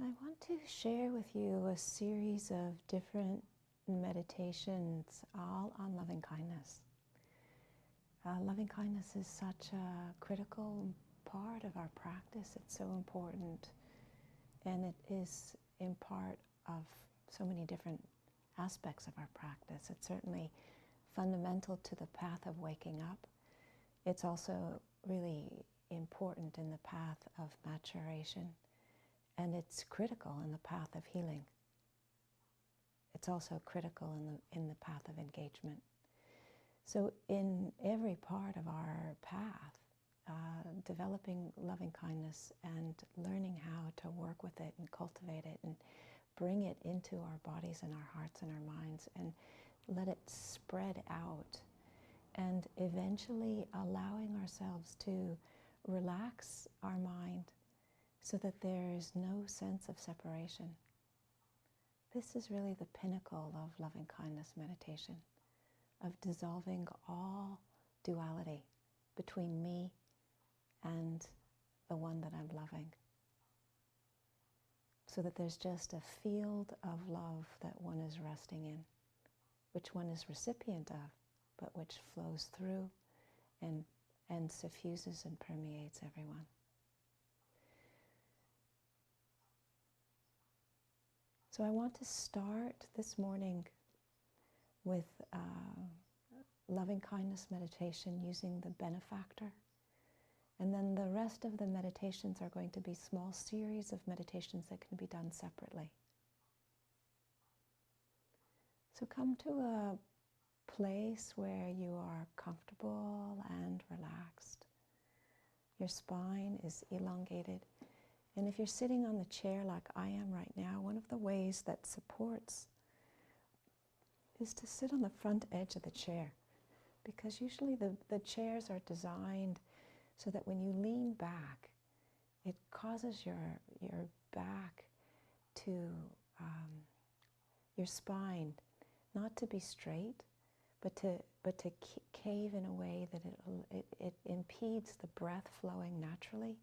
I want to share with you a series of different meditations, all on loving kindness. Loving kindness is such a critical part of our practice. It's so important, and it is in part of so many different aspects of our practice. It's certainly fundamental to the path of waking up. It's also really important in the path of maturation. And it's critical in the path of healing. It's also critical in the path of engagement. So in every part of our path, developing loving kindness and learning how to work with it and cultivate it and bring it into our bodies and our hearts and our minds and let it spread out, and eventually allowing ourselves to relax our mind so that there is no sense of separation. This is really the pinnacle of loving kindness meditation, of dissolving all duality between me and the one that I'm loving, so that there's just a field of love that one is resting in, which one is recipient of, but which flows through and suffuses and permeates everyone. So I want to start this morning with loving kindness meditation using the benefactor. And then the rest of the meditations are going to be small series of meditations that can be done separately. So come to a place where you are comfortable and relaxed. Your spine is elongated. And if you're sitting on the chair like I am right now, one of the ways that supports is to sit on the front edge of the chair. Because usually the chairs are designed so that when you lean back, it causes your back to, your spine not to be straight, but to cave in a way that it impedes the breath flowing naturally.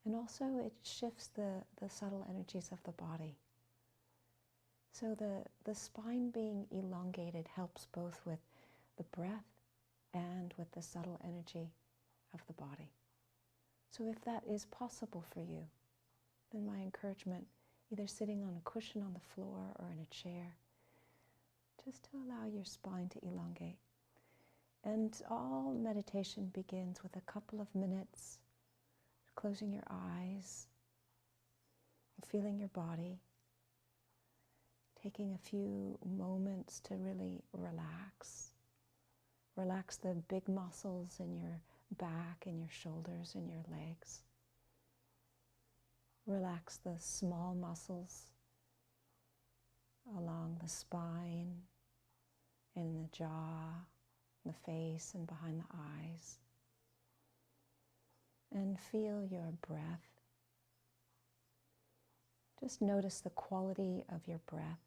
And also it shifts the subtle energies of the body. So the spine being elongated helps both with the breath and with the subtle energy of the body. So if that is possible for you, then my encouragement, either sitting on a cushion on the floor or in a chair, just to allow your spine to elongate. And all meditation begins with a couple of minutes closing your eyes, feeling your body, taking a few moments to really relax. Relax the big muscles in your back and your shoulders and your legs. Relax the small muscles along the spine and in the jaw, the face and behind the eyes. And feel your breath. Just notice the quality of your breath.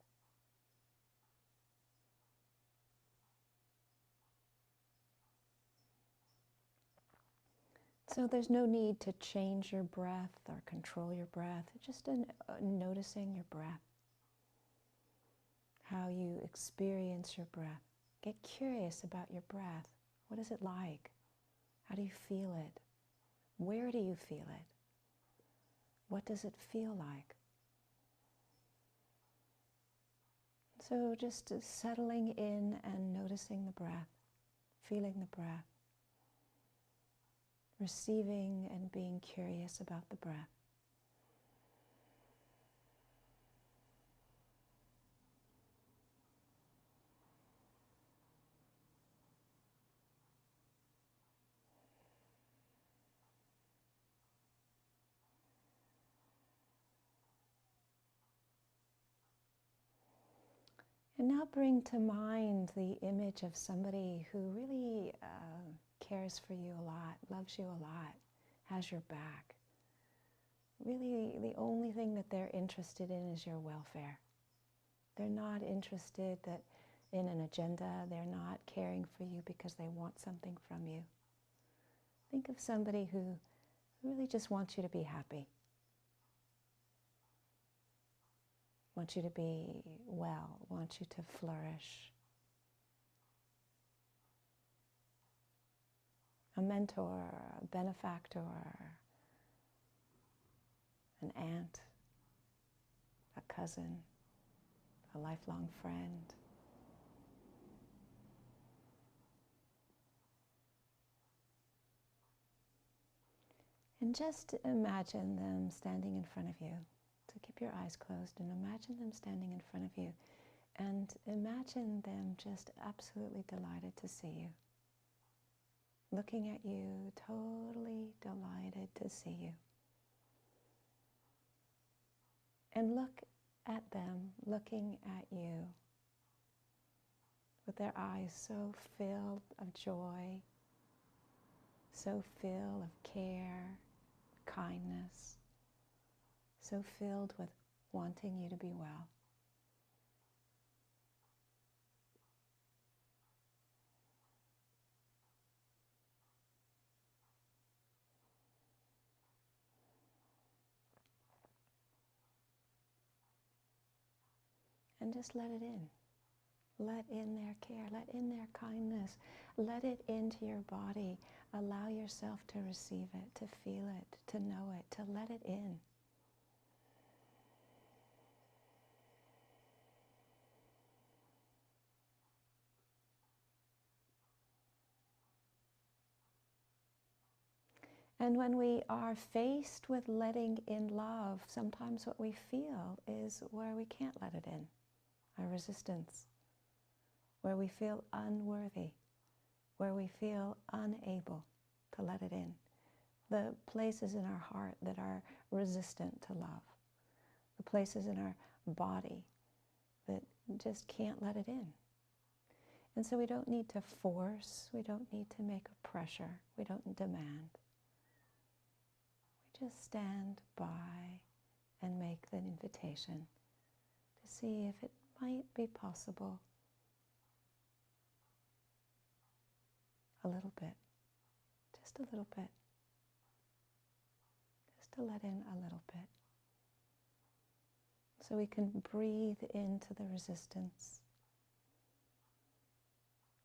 So there's no need to change your breath or control your breath, just noticing your breath, how you experience your breath. Get curious about your breath. What is it like? How do you feel it? Where do you feel it? What does it feel like? So just settling in and noticing the breath, feeling the breath, receiving and being curious about the breath. And now bring to mind the image of somebody who really cares for you a lot, loves you a lot, has your back. Really, the only thing that they're interested in is your welfare. They're not interested in an agenda. They're not caring for you because they want something from you. Think of somebody who really just wants you to be happy. want you to be well, want you to flourish. A mentor, a benefactor, an aunt, a cousin, a lifelong friend. And just imagine them standing in front of you. So keep your eyes closed and imagine them standing in front of you. And imagine them just absolutely delighted to see you. Looking at you, totally delighted to see you. And look at them looking at you with their eyes so filled of joy, so filled of care, kindness, so filled with wanting you to be well. And just let it in. Let in their care, let in their kindness, let it into your body. Allow yourself to receive it, to feel it, to know it, to let it in. And when we are faced with letting in love, sometimes what we feel is where we can't let it in, our resistance, where we feel unworthy, where we feel unable to let it in. The places in our heart that are resistant to love, the places in our body that just can't let it in. And so we don't need to force, we don't need to make a pressure, we don't demand. We just stand by and make the invitation to see if it might be possible a little bit, just a little bit, just to let in a little bit. So we can breathe into the resistance,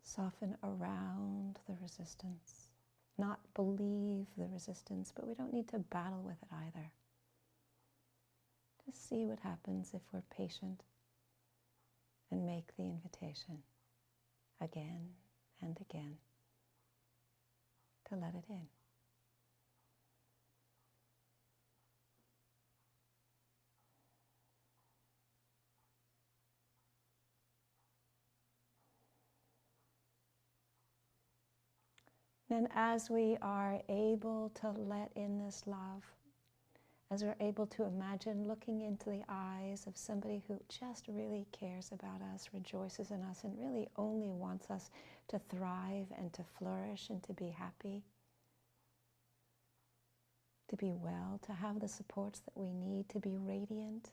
soften around the resistance, not believe the resistance, but we don't need to battle with it either. Just see what happens if we're patient and make the invitation again and again to let it in. And as we are able to let in this love, as we're able to imagine looking into the eyes of somebody who just really cares about us, rejoices in us, and really only wants us to thrive and to flourish and to be happy, to be well, to have the supports that we need, to be radiant,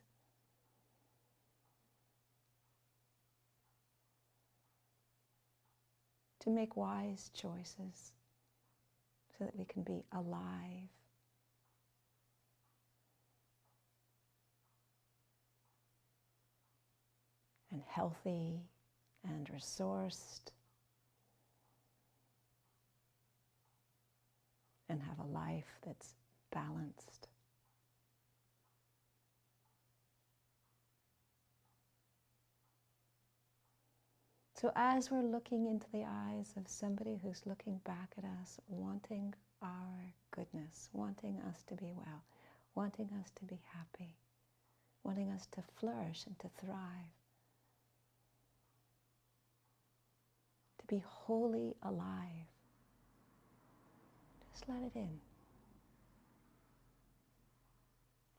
to make wise choices so that we can be alive, and healthy and resourced, and have a life that's balanced. So as we're looking into the eyes of somebody who's looking back at us, wanting our goodness, wanting us to be well, wanting us to be happy, wanting us to flourish and to thrive, to be wholly alive, just let it in.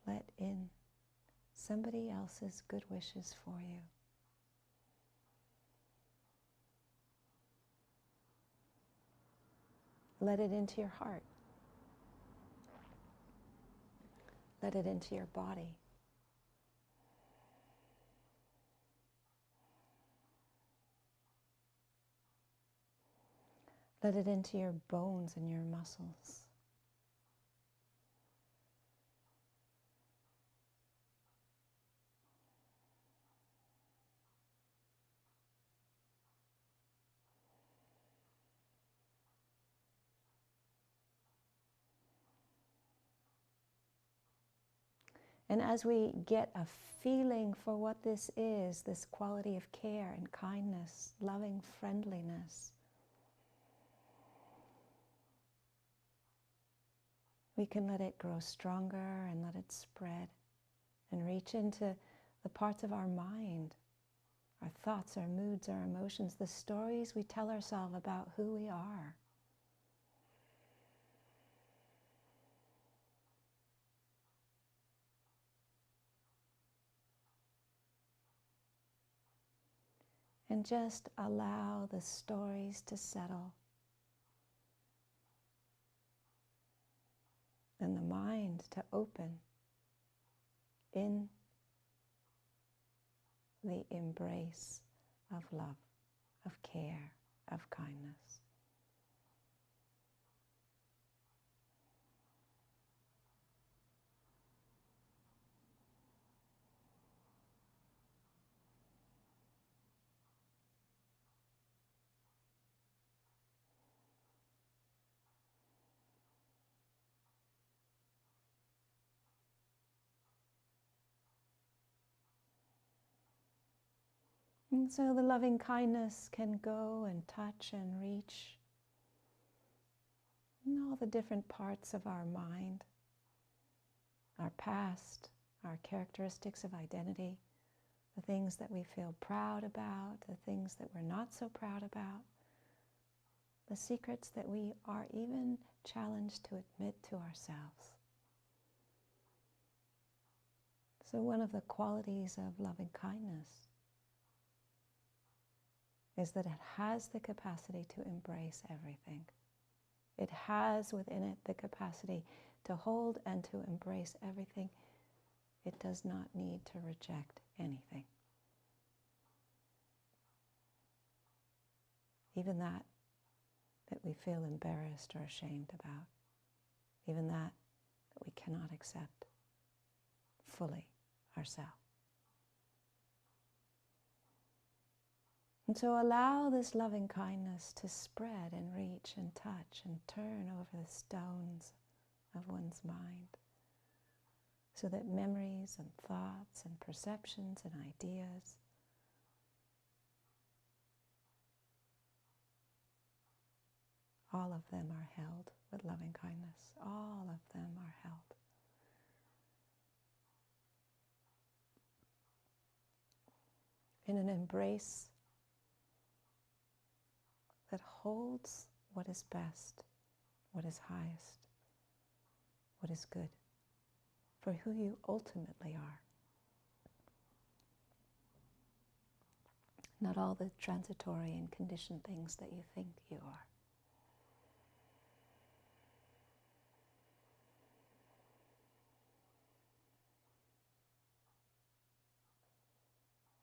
Let in somebody else's good wishes for you. Let it into your heart. Let it into your body. Let it into your bones and your muscles. And as we get a feeling for what this is, this quality of care and kindness, loving friendliness, we can let it grow stronger and let it spread and reach into the parts of our mind, our thoughts, our moods, our emotions, the stories we tell ourselves about who we are. And just allow the stories to settle and the mind to open in the embrace of love, of care, of kindness. And so the loving kindness can go and touch and reach in all the different parts of our mind, our past, our characteristics of identity, the things that we feel proud about, the things that we're not so proud about, the secrets that we are even challenged to admit to ourselves. So one of the qualities of loving kindness is that it has the capacity to embrace everything. It has within it the capacity to hold and to embrace everything. It does not need to reject anything. Even that we feel embarrassed or ashamed about. Even that we cannot accept fully ourselves. And so allow this loving kindness to spread and reach and touch and turn over the stones of one's mind, so that memories and thoughts and perceptions and ideas all of them are held with loving kindness. All of them are held. In an embrace that holds what is best, what is highest, what is good, for who you ultimately are. Not all the transitory and conditioned things that you think you are.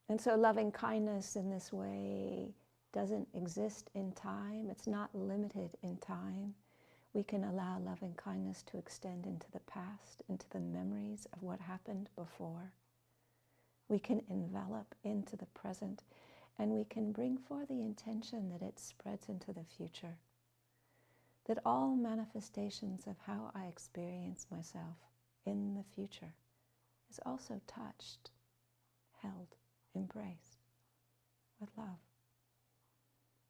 And so loving kindness in this way doesn't exist in time. It's not limited in time. We can allow loving kindness to extend into the past, into the memories of what happened before. We can envelop into the present, and we can bring forth the intention that it spreads into the future. That all manifestations of how I experience myself in the future is also touched, held, embraced with love.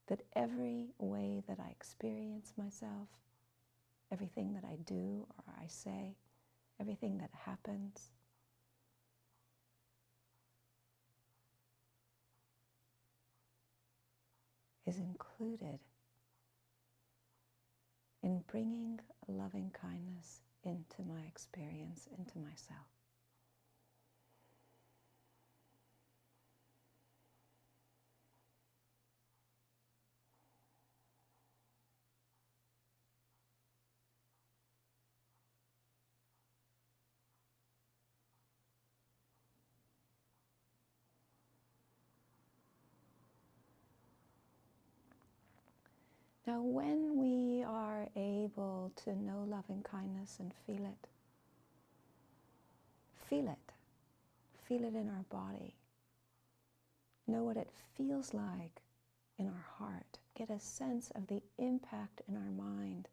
That every way that I experience myself, everything that I do or I say, everything that happens, is included in bringing loving kindness into my experience, into myself. Now, when we are able to know loving kindness and feel it, feel it. Feel it in our body. Know what it feels like in our heart. Get a sense of the impact in our mind,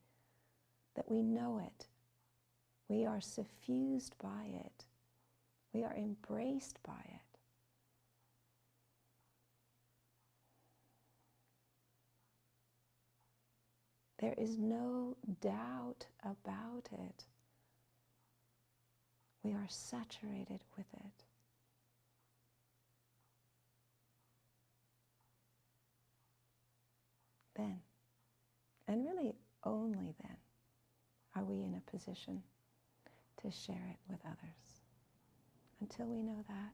that we know it. We are suffused by it. We are embraced by it. There is no doubt about it. We are saturated with it. Then, and really only then, are we in a position to share it with others. Until we know that,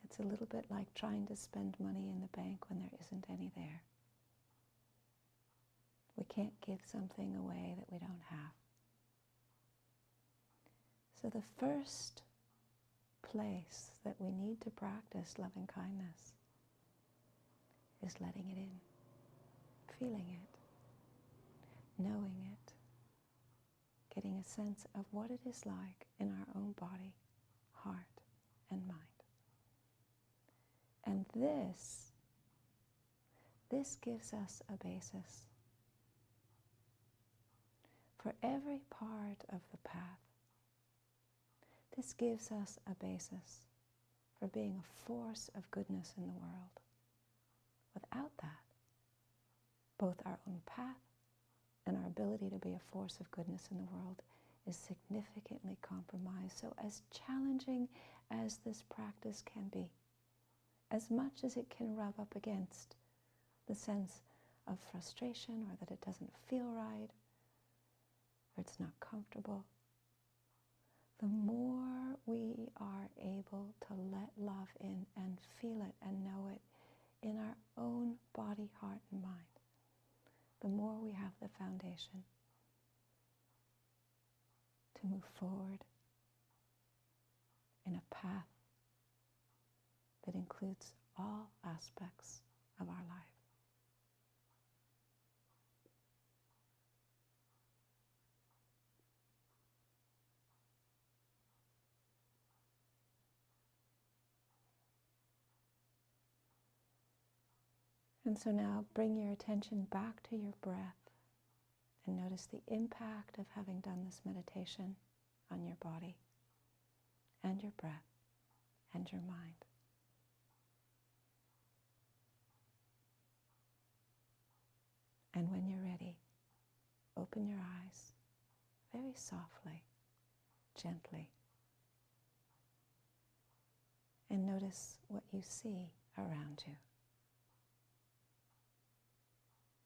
it's a little bit like trying to spend money in the bank when there isn't any there. We can't give something away that we don't have. So the first place that we need to practice loving kindness is letting it in, feeling it, knowing it, getting a sense of what it is like in our own body, heart, and mind. And this gives us a basis for every part of the path. This gives us a basis for being a force of goodness in the world. Without that, both our own path and our ability to be a force of goodness in the world is significantly compromised. So as challenging as this practice can be, as much as it can rub up against the sense of frustration or that it doesn't feel right or it's not comfortable, the more we are able to let love in and feel it and know it in our own body, heart, and mind, the more we have the foundation to move forward in a path that includes all aspects of our life. And so now bring your attention back to your breath and notice the impact of having done this meditation on your body and your breath and your mind. And when you're ready, open your eyes very softly, gently, and notice what you see around you.